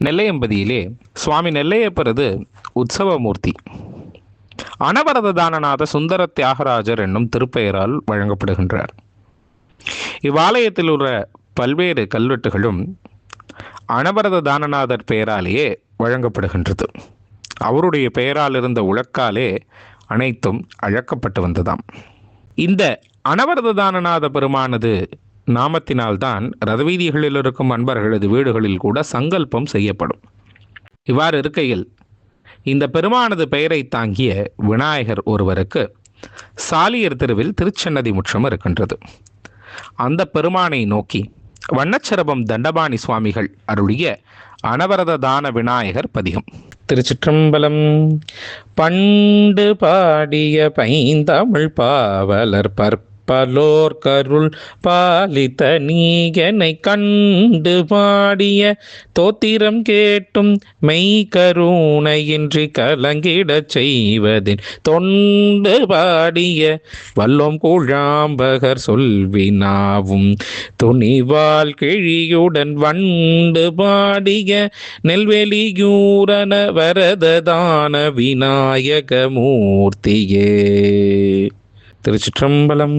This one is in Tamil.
நெல்லையம்பதியிலே சுவாமி நெல்லையப்பரது உற்சவமூர்த்தி அனவரத தானநாத சுந்தர தியாகராஜர் என்னும் திருப்பெயரால் வழங்கப்படுகின்றார். இவ்வாலயத்தில் உள்ள பல்வேறு கல்வெட்டுகளும் அனவரத தானநாதர் பெயராலேயே வழங்கப்படுகின்றது. அவருடைய பெயரால் இருந்த உலக்காலே அனைத்தும் அழக்கப்பட்டு வந்ததாம். இந்த அனவரத தானநாத பெருமானது நாமத்தினால்தான் ரதவீதிகளில் இருக்கும் அன்பர்களது வீடுகளில் கூட சங்கல்பம் செய்யப்படும். இவ்வாறு இருக்கையில் இந்த பெருமானது பெயரை தாங்கிய விநாயகர் ஒருவருக்கு சாலியர் தெருவில் திருச்சன்னதி முற்றம் இருக்கின்றது. அந்த பெருமானை நோக்கி வண்ணச்சரபம் தண்டபாணி சுவாமிகள் அருளிய அனவரத தான விநாயகர் பதிகம். திருச்சிற்றம்பலம். பண்டு பாடிய பைந்தமிழ் பாவலர் பற்பலோர் கருள் பாலித்த நீகனை கண்டு பாடிய தோத்திரம் கேட்டும் மெய் கருணையின்றி கலங்கிடச் செய்வதின் தொண்டு பாடிய வல்லோம் கூழாம்பகர் சொல்வினாவும் துணிவால் கிழியுடன் வண்டு பாடிய நெல்வெளியூரன வரததான விநாயக மூர்த்தியே. திருச்சிற்றம்பலம்.